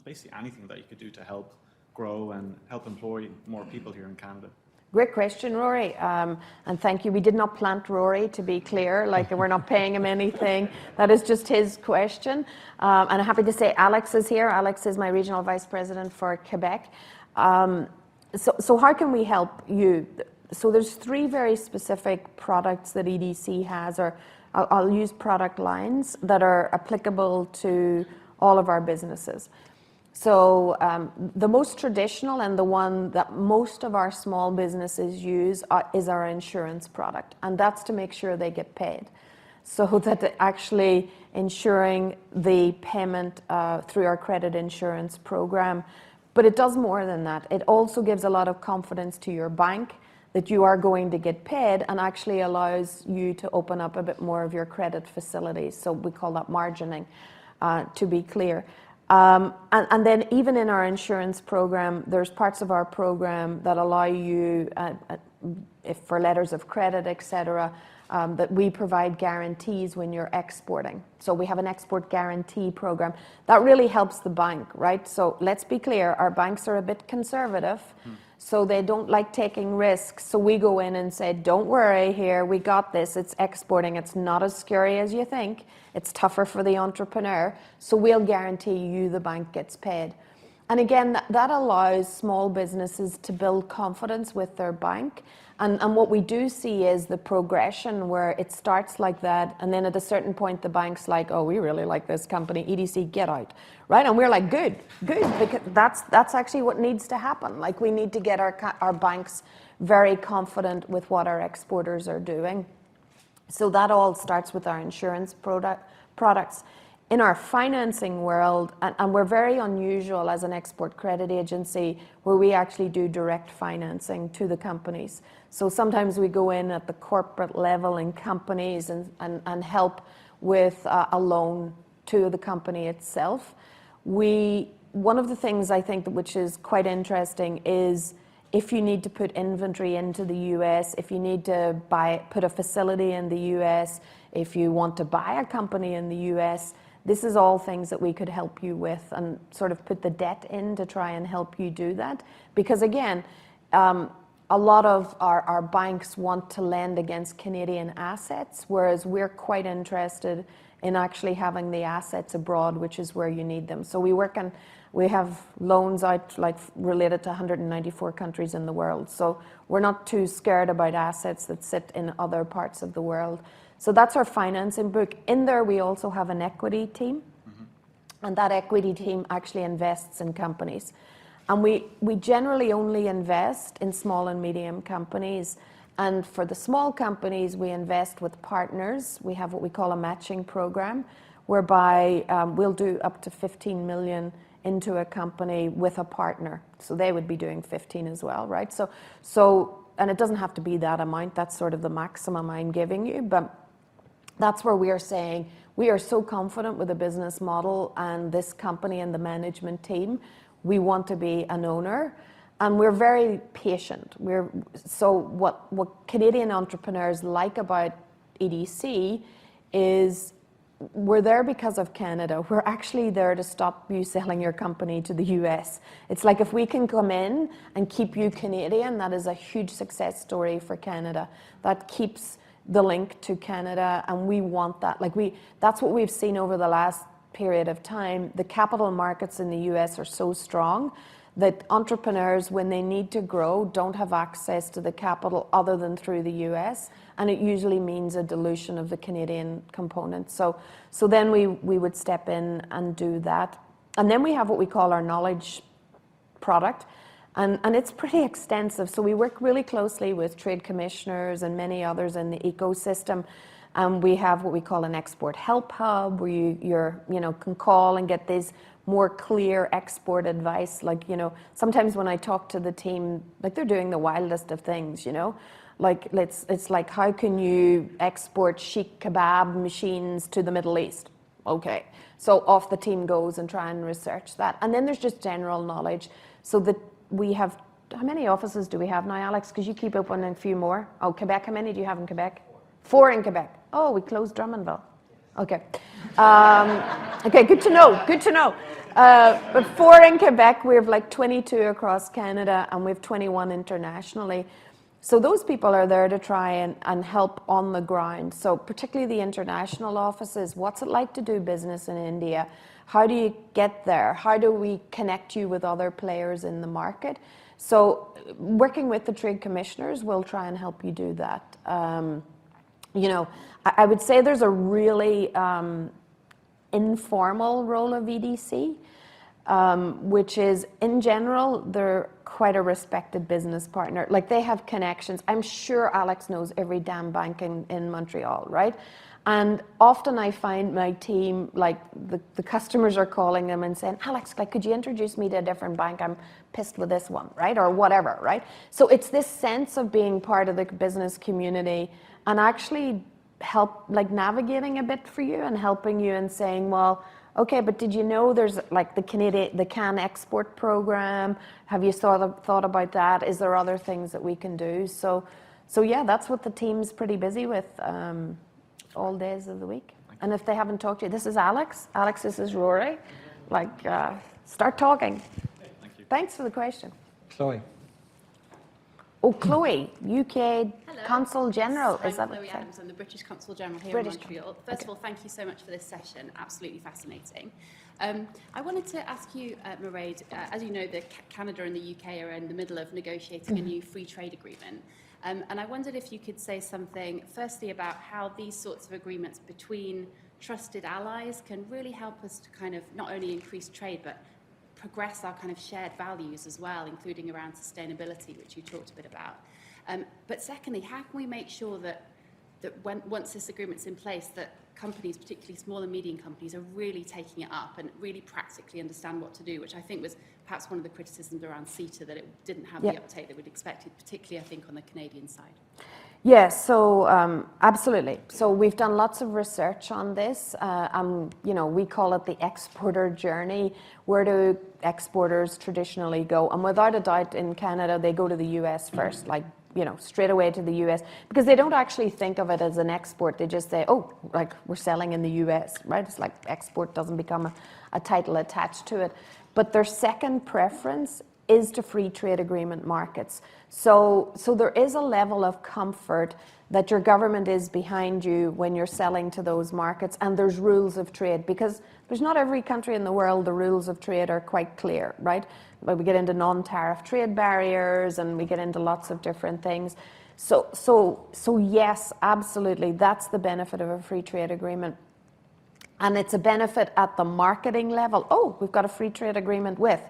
basically anything that you could do to help grow and help employ more people here in Canada? Great question, Rory, and thank you. We did not plant Rory, to be clear, like we're not paying him anything. That is just his question. And I'm happy to say Alex is here. Alex is my Regional Vice President for Quebec. So how can we help you? So there's 3 very specific products that EDC has, or I'll use product lines that are applicable to all of our businesses. So the most traditional and the one that most of our small businesses use is our insurance product, and that's to make sure they get paid. So that actually ensuring the payment through our credit insurance program. But it does more than that. It also gives a lot of confidence to your bank that you are going to get paid, and actually allows you to open up a bit more of your credit facilities. So we call that margining, to be clear. And then even in our insurance program, there's parts of our program that allow you, if for letters of credit, etc., that we provide guarantees when you're exporting. So we have an export guarantee program. That really helps the bank, right? So let's be clear, our banks are a bit conservative, so they don't like taking risks. So we go in and say, don't worry here, we got this, it's exporting, it's not as scary as you think, it's tougher for the entrepreneur, so we'll guarantee you the bank gets paid. And again, that allows small businesses to build confidence with their bank. And what we do see is the progression where it starts like that, and then at a certain point, the bank's like, oh, we really like this company, EDC, get out, right? And we're like, good, because that's actually what needs to happen. Like, we need to get our banks very confident with what our exporters are doing. So that all starts with our insurance products. In our financing world, and we're very unusual as an export credit agency, where we actually do direct financing to the companies. So sometimes we go in at the corporate level in companies and help with a loan to the company itself. One of the things I think which is quite interesting is if you need to put inventory into the US, if you need to put a facility in the US, if you want to buy a company in the US, this is all things that we could help you with and sort of put the debt in to try and help you do that. Because again, a lot of our banks want to lend against Canadian assets, whereas we're quite interested in actually having the assets abroad, which is where you need them. So we have loans out like related to 194 countries in the world. So we're not too scared about assets that sit in other parts of the world. So that's our financing book. In there, we also have an equity team, and that equity team actually invests in companies. And we generally only invest in small and medium companies. And for the small companies, we invest with partners. We have what we call a matching program, whereby we'll do up to 15 million into a company with a partner. So they would be doing 15 as well, right? So and it doesn't have to be that amount, that's sort of the maximum I'm giving you, but that's where we are saying we are so confident with the business model and this company and the management team. We want to be an owner, and we're very patient. So what Canadian entrepreneurs like about EDC is we're there because of Canada. We're actually there to stop you selling your company to the US. It's like if we can come in and keep you Canadian, that is a huge success story for Canada. That keeps the link to Canada, and we want that. That's what we've seen over the last period of time. The capital markets in the US are so strong that entrepreneurs, when they need to grow, don't have access to the capital other than through the US, and it usually means a dilution of the Canadian component. So then we would step in and do that. And then we have what we call our knowledge product, and it's pretty extensive. So we work really closely with trade commissioners and many others in the ecosystem. We have what we call an export help hub, where you can call and get these more clear export advice. Sometimes when I talk to the team, they're doing the wildest of things, it's like, how can you export sheikh kebab machines to the Middle East? Okay, so off the team goes and try and research that. And then there's just general knowledge. So that we have, how many offices do we have now, Alex? Because you keep opening a few more. Oh, Quebec, how many do you have in Quebec? 4 in Quebec. Oh, we closed Drummondville. Okay. Okay, good to know, good to know. But 4 in Quebec, we have 22 across Canada, and we have 21 internationally. So those people are there to try and help on the ground. So particularly the international offices, what's it like to do business in India? How do you get there? How do we connect you with other players in the market? So working with the trade commissioners, we'll try and help you do that. I would say there's a really informal role of EDC, which is, in general, they're quite a respected business partner. They have connections. I'm sure Alex knows every damn bank in Montreal, right? And often I find my team, the customers are calling them and saying, Alex, could you introduce me to a different bank? I'm pissed with this one, right? Or whatever, right? So it's this sense of being part of the business community and actually help, navigating a bit for you and helping you and saying, well, okay, but did you know there's the CAN export program? Have you thought about that? Is there other things that we can do? So yeah, that's what the team's pretty busy with all days of the week. And if they haven't talked to you, this is Alex. Alex, this is Rory. Start talking. Thank you. Thanks for the question. Chloe. Oh, Chloe, UK Hello. Consul General. Yes, Is that I'm Chloe okay? Adams. I'm the British Consul General here British in Montreal. Consul. First of all, thank you so much for this session. Absolutely fascinating. I wanted to ask you, Mairead, as you know, Canada and the UK are in the middle of negotiating a new free trade agreement. And I wondered if you could say something, firstly, about how these sorts of agreements between trusted allies can really help us to kind of not only increase trade, but progress our kind of shared values as well, including around sustainability, which you talked a bit about. But secondly, how can we make sure that once this agreement's in place, that companies, particularly small and medium companies, are really taking it up and really practically understand what to do, which I think was perhaps one of the criticisms around CETA, that it didn't have the uptake that we'd expected, particularly, I think, on the Canadian side. Yes, so absolutely. So we've done lots of research on this. We call it the exporter journey. Where do exporters traditionally go? And without a doubt, in Canada, they go to the US first, straight away to the US, because they don't actually think of it as an export. They just say, oh, we're selling in the US, right? It's like export doesn't become a title attached to it. But their second preference is to free trade agreement markets. So there is a level of comfort that your government is behind you when you're selling to those markets, and there's rules of trade, because there's not every country in the world the rules of trade are quite clear, right? But we get into non-tariff trade barriers, and we get into lots of different things. So yes, absolutely, that's the benefit of a free trade agreement. And it's a benefit at the marketing level. Oh, we've got a free trade agreement with.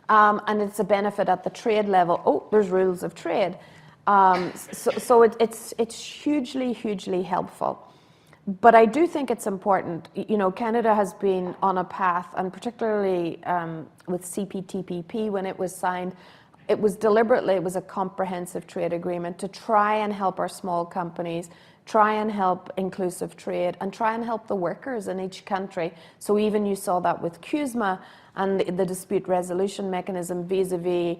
And it's a benefit at the trade level. Oh, there's rules of trade. So it's hugely, hugely helpful. But I do think it's important. Canada has been on a path, and particularly with CPTPP, when it was signed, it was deliberately, it was a comprehensive trade agreement to try and help our small companies, try and help inclusive trade, and try and help the workers in each country. So even you saw that with CUSMA and the dispute resolution mechanism vis-a-vis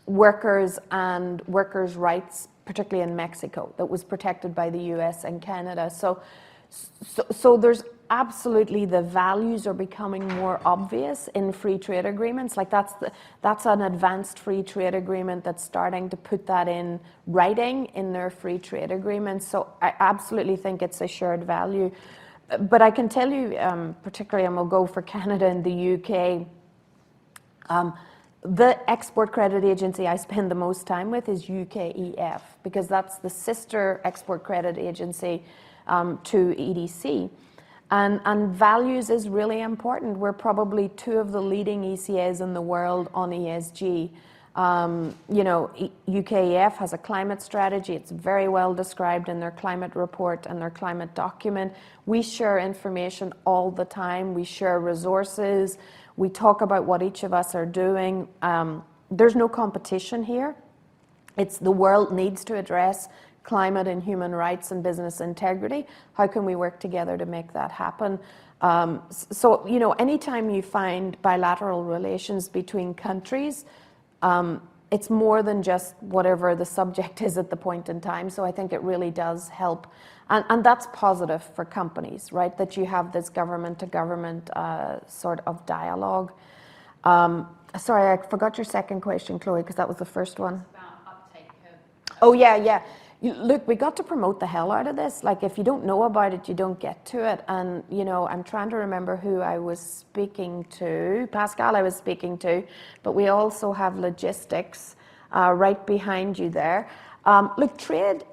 workers and workers' rights, particularly in Mexico, that was protected by the US and Canada. So there's absolutely, the values are becoming more obvious in free trade agreements. Like that's an advanced free trade agreement that's starting to put that in writing in their free trade agreements. So I absolutely think it's a shared value. But I can tell you, particularly, and we'll go for Canada and the UK, the export credit agency I spend the most time with is UKEF, because that's the sister export credit agency to EDC. And values is really important. We're probably two of the leading ECAs in the world on ESG. You know, UKEF has a climate strategy. It's very well described in their climate report and their climate document. We share information all the time. We share resources. We talk about what each of us are doing. There's no competition here. It's the world needs to address climate and human rights and business integrity. How can we work together to make that happen? So, you know, anytime you find bilateral relations between countries, it's more than just whatever the subject is at the point in time. So I think it really does help. And that's positive for companies, right? That you have this government-to-government sort of dialogue. Sorry, I forgot your second question, Chloe, because that was the first one. About uptake of... Oh, yeah. Look, we got to promote the hell out of this. Like, if you don't know about it, you don't get to it. And, you know, I'm trying to remember who I was speaking to. Pascal I was speaking to. But we also have logistics right behind you there. Look, trade,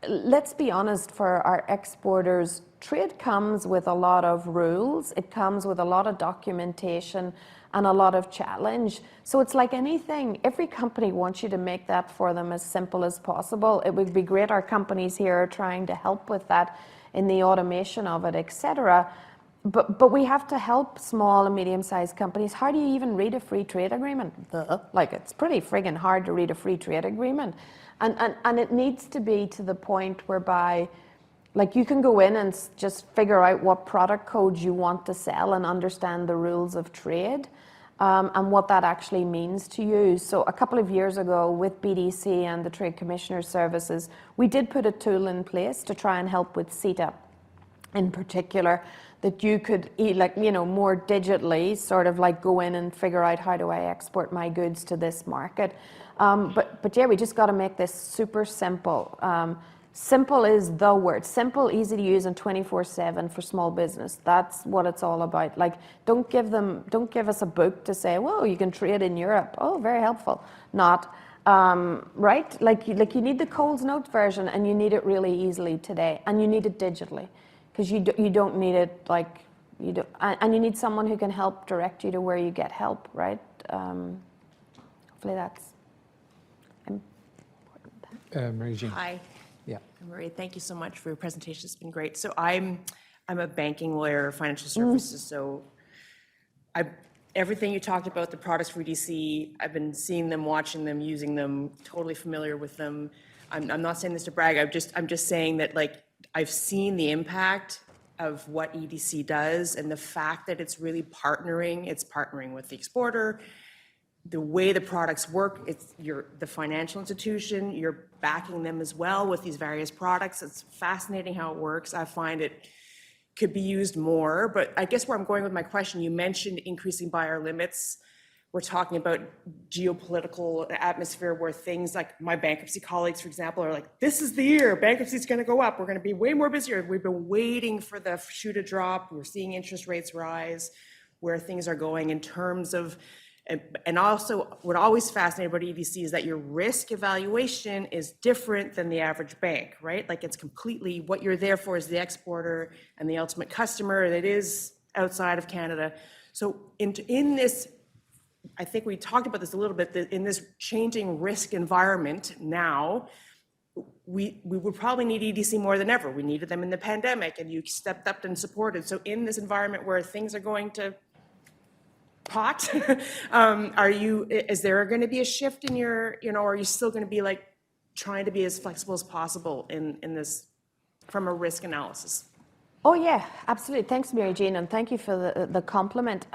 let's be honest, for our exporters, trade comes with a lot of rules. It comes with a lot of documentation and a lot of challenge. So it's like anything, every company wants you to make that for them as simple as possible. It would be great, our companies here are trying to help with that in the automation of it, etc. But we have to help small and medium-sized companies. How do you even read a free trade agreement? Like, it's pretty friggin' hard to read a free trade agreement. And it needs to be to the point whereby, like, you can go in and just figure out what product codes you want to sell and understand the rules of trade. And what that actually means to you. So a couple of years ago with BDC and the Trade Commissioner's Services, we did put a tool in place to try and help with CETA in particular, that you could, like, you know, more digitally sort of like go in and figure out, how do I export my goods to this market? But yeah, we just got to make this super simple. Simple is the word. Simple, easy to use, and 24/7 for small business. That's what it's all about. Like, don't give us a book to say, well, you can trade in Europe. Oh, very helpful. Not, right? Like you need the Coles Notes version, and you need it really easily today, and you need it digitally, because you don't need it like, you don't, and you need someone who can help direct you to where you get help, right? Hopefully that's important. Mairead. Hi. Yeah. Mairead, thank you so much for your presentation. It's been great. So I'm a banking lawyer, financial services. So everything you talked about, the products for EDC, I've been seeing them, watching them, using them, totally familiar with them. I'm not saying this to brag. I'm just saying that, like, I've seen the impact of what EDC does, and the fact that it's really partnering. It's partnering with the exporter. The way the products work, you're the financial institution, you're backing them as well with these various products. It's fascinating how it works. I find it could be used more, but I guess where I'm going with my question, you mentioned increasing buyer limits. We're talking about geopolitical atmosphere where things like my bankruptcy colleagues, for example, are like, this is the year, bankruptcy is going to go up. We're going to be way more busier. We've been waiting for the shoe to drop. We're seeing interest rates rise, where things are going in terms of. And also, what always fascinates about EDC is that your risk evaluation is different than the average bank, right? Like, it's completely, what you're there for is the exporter and the ultimate customer that is outside of Canada. So in this, I think we talked about this a little bit, that in this changing risk environment now, we would probably need EDC more than ever. We needed them in the pandemic, and you stepped up and supported. So in this environment where things are going to pot. Is there going to be a shift in your, are you still going to be like trying to be as flexible as possible in this from a risk analysis? Oh yeah, absolutely. Thanks, Mary Jane, and thank you for the compliment.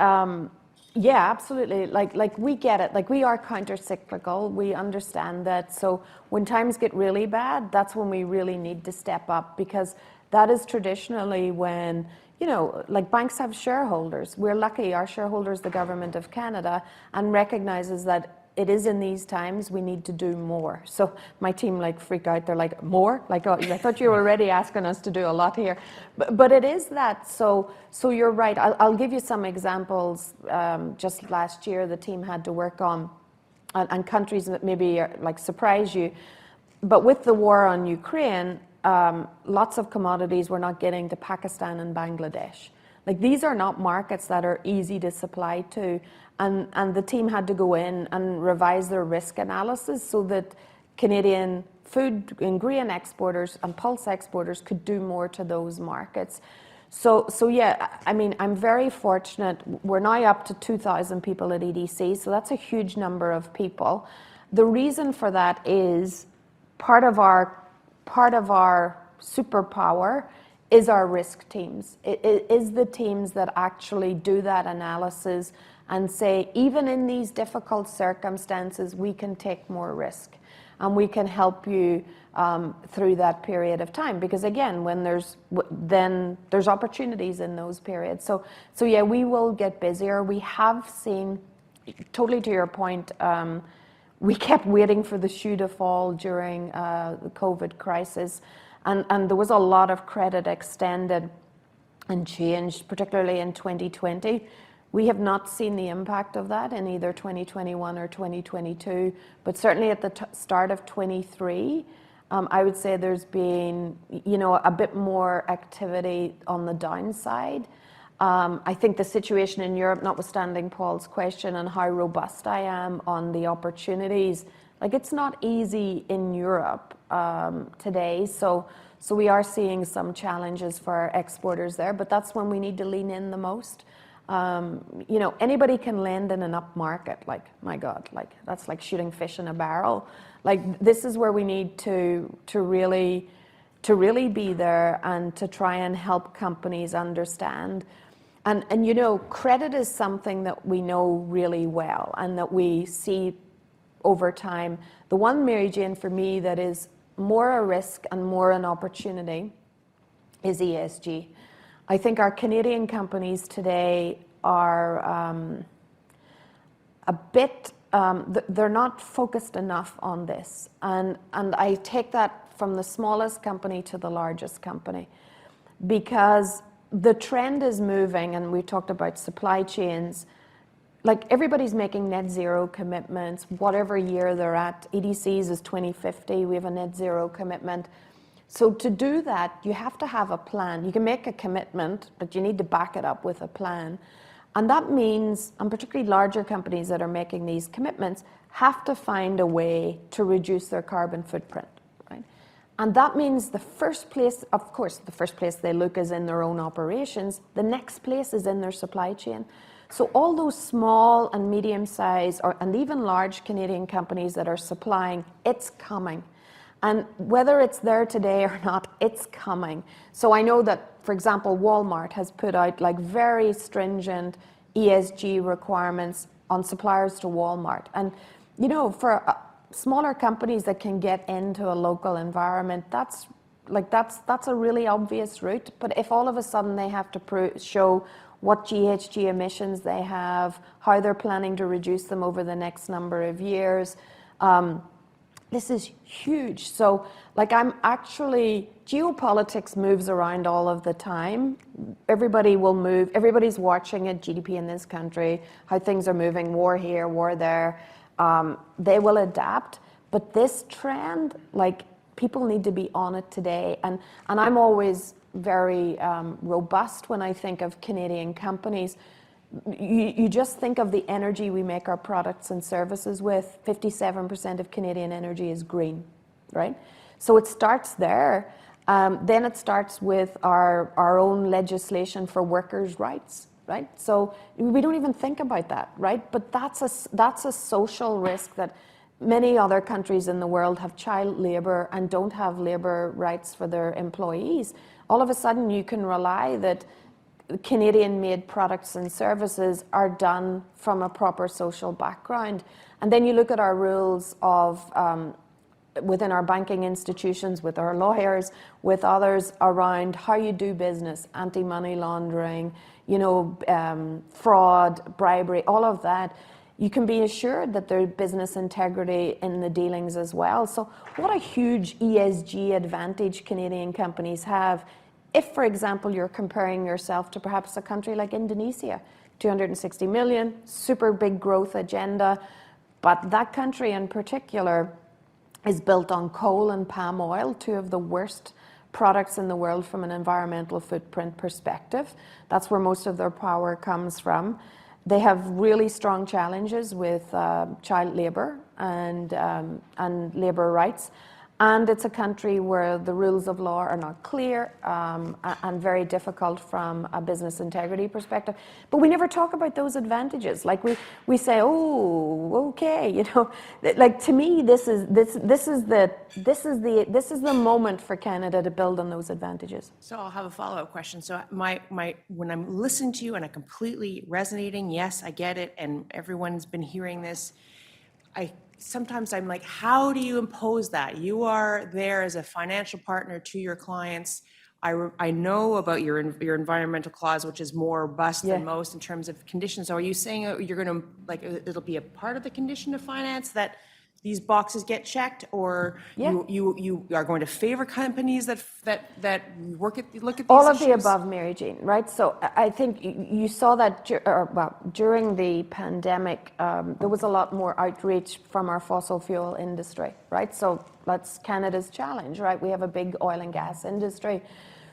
Yeah, absolutely. Like we get it. Like we are counter-cyclical. We understand that. So when times get really bad, that's when we really need to step up, because that is traditionally when, like banks have shareholders. We're lucky our shareholders, the government of Canada, and recognizes that it is in these times we need to do more. So my team like freak out. They're like, more? Like, oh, I thought you were already asking us to do a lot here. But it is that. So you're right. I'll give you some examples. Just last year, the team had to work on, and countries that maybe like surprise you. But with the war on Ukraine, lots of commodities were not getting to Pakistan and Bangladesh. Like these are not markets that are easy to supply to. And the team had to go in and revise their risk analysis so that Canadian food and grain exporters and pulse exporters could do more to those markets. So yeah, I mean, I'm very fortunate. We're now up to 2,000 people at EDC, so that's a huge number of people. The reason for that is part of our superpower is our risk teams. It is the teams that actually do that analysis and say, even in these difficult circumstances, we can take more risk and we can help you through that period of time. Because again, when there's opportunities in those periods. So yeah, we will get busier. We have seen, totally to your point, we kept waiting for the shoe to fall during the COVID crisis. And there was a lot of credit extended and changed, particularly in 2020. We have not seen the impact of that in either 2021 or 2022, but certainly at the start of 23, I would say there's been, a bit more activity on the downside. I think the situation in Europe, notwithstanding Paul's question on how robust I am on the opportunities, like it's not easy in Europe today. So we are seeing some challenges for our exporters there, but that's when we need to lean in the most. Anybody can lend in an up market, like, my God, like that's like shooting fish in a barrel. Like this is where we need to really be there and to try and help companies understand. And credit is something that we know really well and that we see over time. The one, Mary Jane, for me that is more a risk and more an opportunity is ESG. I think our Canadian companies today are a bit, they're not focused enough on this. And I take that from the smallest company to the largest company, because the trend is moving, and we talked about supply chains. Like everybody's making net zero commitments, whatever year they're at. EDC's is 2050, we have a net zero commitment. So to do that, you have to have a plan. You can make a commitment, but you need to back it up with a plan. And that means, and particularly larger companies that are making these commitments, have to find a way to reduce their carbon footprint, right? And that means the first place, of course, the first place they look is in their own operations. The next place is in their supply chain. So all those small and medium-sized, and even large Canadian companies that are supplying, it's coming. And whether it's there today or not, it's coming. So I know that, for example, Walmart has put out like very stringent ESG requirements on suppliers to Walmart. And, for smaller companies that can get into a local environment, that's a really obvious route. But if all of a sudden they have to show what GHG emissions they have, how they're planning to reduce them over the next number of years, this is huge. So, geopolitics moves around all of the time. Everybody will move. Everybody's watching it, GDP in this country, how things are moving, war here, war there. They will adapt. But this trend, people need to be on it today. And I'm always very robust when I think of Canadian companies. You just think of the energy we make our products and services with. 57% of Canadian energy is green, right? So it starts there. Then it starts with our own legislation for workers' rights. right? So we don't even think about that, right? But that's a social risk that many other countries in the world have child labor and don't have labor rights for their employees. All of a sudden, you can rely that Canadian-made products and services are done from a proper social background. And then you look at our rules of within our banking institutions, with our lawyers, with others around how you do business, anti-money laundering, fraud, bribery, all of that. You can be assured that there's business integrity in the dealings as well. So what a huge ESG advantage Canadian companies have if, for example, you're comparing yourself to perhaps a country like Indonesia, 260 million, super big growth agenda, but that country in particular is built on coal and palm oil, two of the worst products in the world from an environmental footprint perspective. That's where most of their power comes from. They have really strong challenges with child labor and labor rights. And it's a country where the rules of law are not clear and very difficult from a business integrity perspective. But we never talk about those advantages. Like we say, oh, okay, like to me, this is the moment for Canada to build on those advantages. So I'll have a follow-up question. So when I'm listening to you and I'm completely resonating, yes, I get it, and everyone's been hearing this, sometimes I'm like, how do you impose that? You are there as a financial partner to your clients. I know about your environmental clause, which is more robust than most in terms of conditions. So are you saying you're going to, like, it'll be a part of the condition of finance that these boxes get checked, or you are going to favor companies that look at these all of issues? the above, Mary Jane, right? So I think you saw that during the pandemic, there was a lot more outreach from our fossil fuel industry, right? So that's Canada's challenge, right? We have a big oil and gas industry.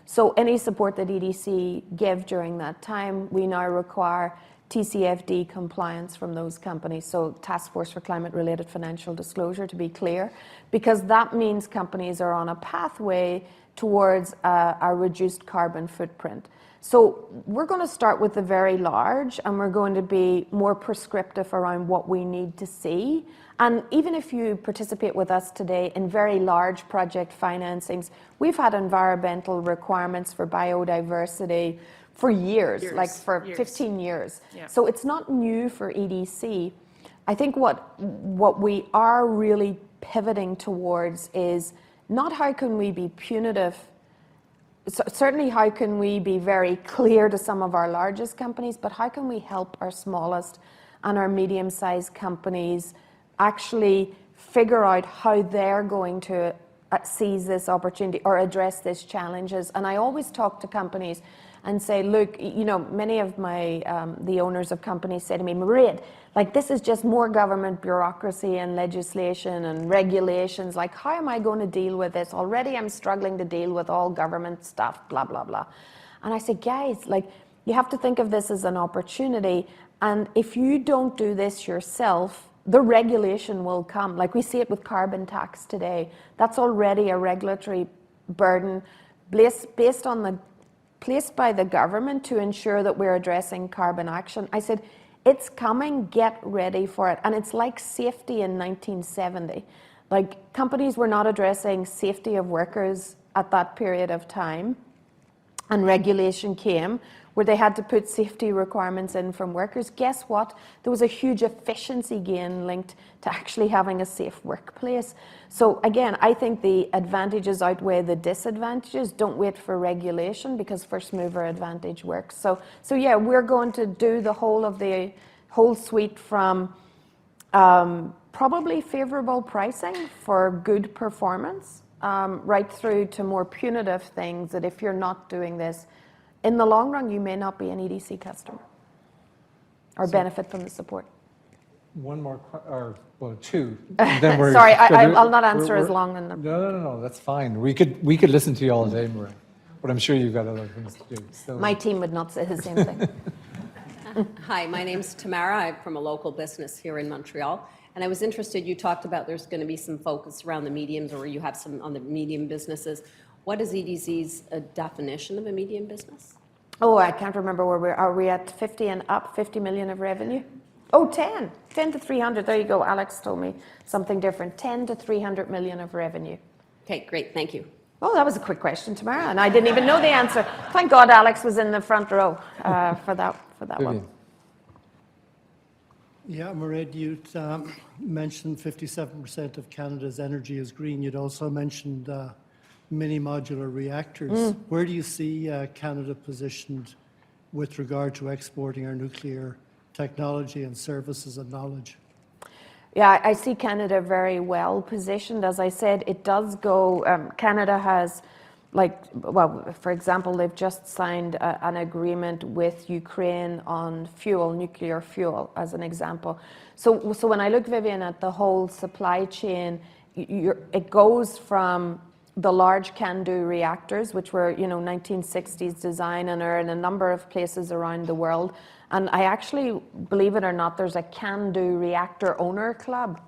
So any support that EDC give during that time, we now require TCFD compliance from those companies, so Task Force for Climate-Related Financial Disclosure, to be clear, because that means companies are on a pathway towards a reduced carbon footprint. So we're going to start with the very large, and we're going to be more prescriptive around what we need to see. And even if you participate with us today in very large project financings, we've had environmental requirements for biodiversity for years, like for 15 years. Yeah. So it's not new for EDC. I think what we are really pivoting towards is not how can we be punitive, certainly how can we be very clear to some of our largest companies, but how can we help our smallest and our medium-sized companies actually figure out how they're going to seize this opportunity or address these challenges. And I always talk to companies and say, look, many of the owners of companies say to me, Mairead, like this is just more government bureaucracy and legislation and regulations. Like, how am I going to deal with this? Already I'm struggling to deal with all government stuff, blah, blah, blah. And I say, guys, like, you have to think of this as an opportunity. And if you don't do this yourself, the regulation will come. Like we see it with carbon tax today. That's already a regulatory burden placed by the government to ensure that we're addressing carbon action. I said, it's coming, get ready for it. And it's like safety in 1970. Like companies were not addressing safety of workers at that period of time. And regulation came where they had to put safety requirements in from workers. Guess what? There was a huge efficiency gain linked to actually having a safe workplace. So again, I think the advantages outweigh the disadvantages. Don't wait for regulation because first mover advantage works. So yeah, we're going to do the whole suite from probably favorable pricing for good performance, right through to more punitive things that if you're not doing this, in the long run, you may not be an EDC customer or benefit from the support. One more, two. Then Sorry, I'll not answer as long. No, that's fine. We could listen to you all day, Mairead, but I'm sure you've got other things to do. So. My team would not say the same thing. Hi, my name's Tamara. I'm from a local business here in Montreal. And I was interested, you talked about there's going to be some focus around the mediums, or you have some on the medium businesses. What is EDC's definition of a medium business? Oh, I can't remember where are we at 50 and up, 50 million of revenue? Oh, 10 to 300. There you go. Alex told me something different. 10 to 300 million of revenue. Okay, great, thank you. Oh, that was a quick question, Tamara, and I didn't even know the answer. Thank God Alex was in the front row for that one. Vivian. Yeah, Mairead, you'd mentioned 57% of Canada's energy is green. You'd also mentioned mini modular reactors. Where do you see Canada positioned with regard to exporting our nuclear technology and services and knowledge? Yeah, I see Canada very well positioned. As I said, it does go, Canada has, for example, they've just signed an agreement with Ukraine on fuel, nuclear fuel, as an example. So when I look, Vivian, at the whole supply chain, it goes from the large CANDU reactors, which were, 1960s design and are in a number of places around the world. And I actually, believe it or not, there's a CANDU reactor owner club.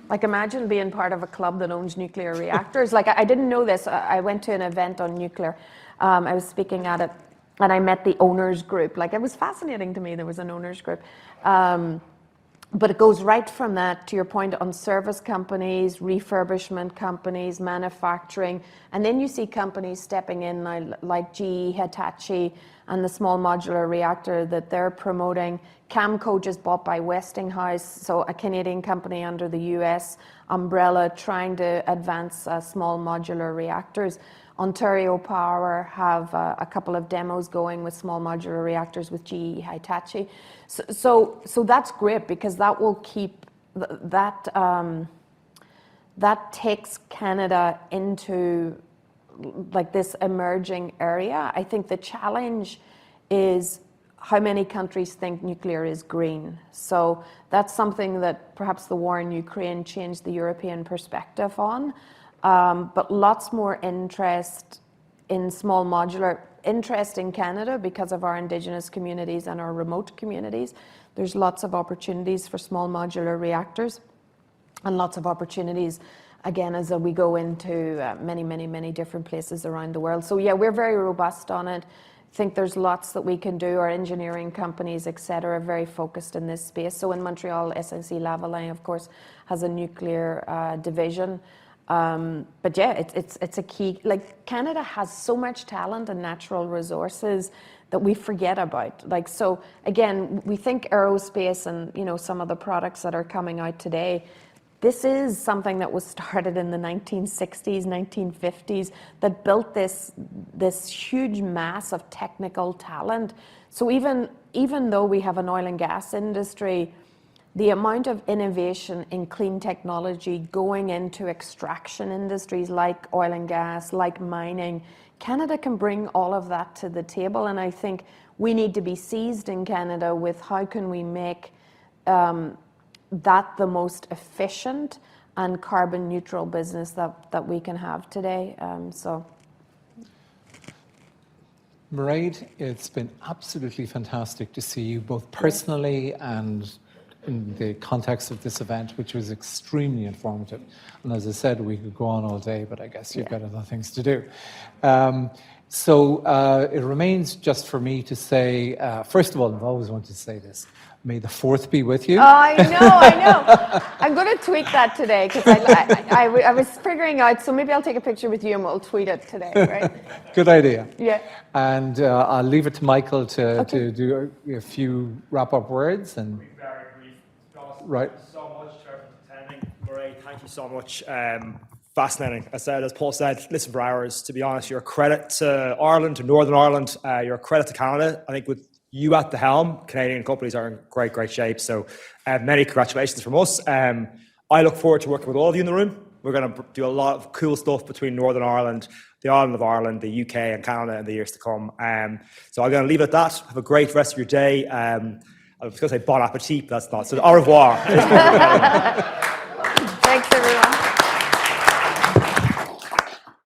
Like, imagine being part of a club that owns nuclear reactors. Like, I didn't know this. I went to an event on nuclear. I was speaking at it, and I met the owners group. Like, it was fascinating to me there was an owners group. But it goes right from that, to your point, on service companies, refurbishment companies, manufacturing. And then you see companies stepping in like GE, Hitachi, and the small modular reactor that they're promoting. Camco just bought by Westinghouse, so a Canadian company under the US umbrella trying to advance small modular reactors. Ontario Power have a couple of demos going with small modular reactors with GE, Hitachi. So that's great, because that will keep that takes Canada into like this emerging area. I think the challenge is how many countries think nuclear is green. So that's something that perhaps the war in Ukraine changed the European perspective on. But lots more interest in small modular, interest in Canada because of our Indigenous communities and our remote communities. There's lots of opportunities for small modular reactors, and lots of opportunities, again, as we go into many different places around the world. So yeah, we're very robust on it. I think there's lots that we can do. Our engineering companies, et cetera, are very focused in this space. So in Montreal, SNC Lavalin, of course, has a nuclear division. But yeah, it's a key. Like, Canada has so much talent and natural resources that we forget about. Like, so again, we think aerospace and some of the products that are coming out today. This is something that was started in the 1960s, 1950s, that built this huge mass of technical talent. So even though we have an oil and gas industry, the amount of innovation in clean technology going into extraction industries like oil and gas, like mining, Canada can bring all of that to the table. And I think we need to be seized in Canada with how can we make that the most efficient and carbon neutral business that we can have today. Mairead, it's been absolutely fantastic to see you both personally and in the context of this event, which was extremely informative. And as I said, we could go on all day, but I guess you've got other things to do. So it remains just for me to say, first of all, I've always wanted to say this, may the 4th be with you. Oh, I know. I'm going to tweet that today, because I was figuring out, so maybe I'll take a picture with you and we'll tweet it today, right? Good idea. Yeah. And I'll leave it to Michael to do a few wrap-up words. And Very brief. Right. Thank you so much, Chair, for attending. Mairead, thank you so much. Fascinating. As Paul said, listen for hours. To be honest, you're a credit to Ireland, to Northern Ireland. You're a credit to Canada. I think with you at the helm, Canadian companies are in great shape. So many congratulations from us. I look forward to working with all of you in the room. We're going to do a lot of cool stuff between Northern Ireland, the island of Ireland, the UK and Canada in the years to come. So I'm going to leave it at that. Have a great rest of your day. I was going to say bon appetit, but that's not. So au revoir.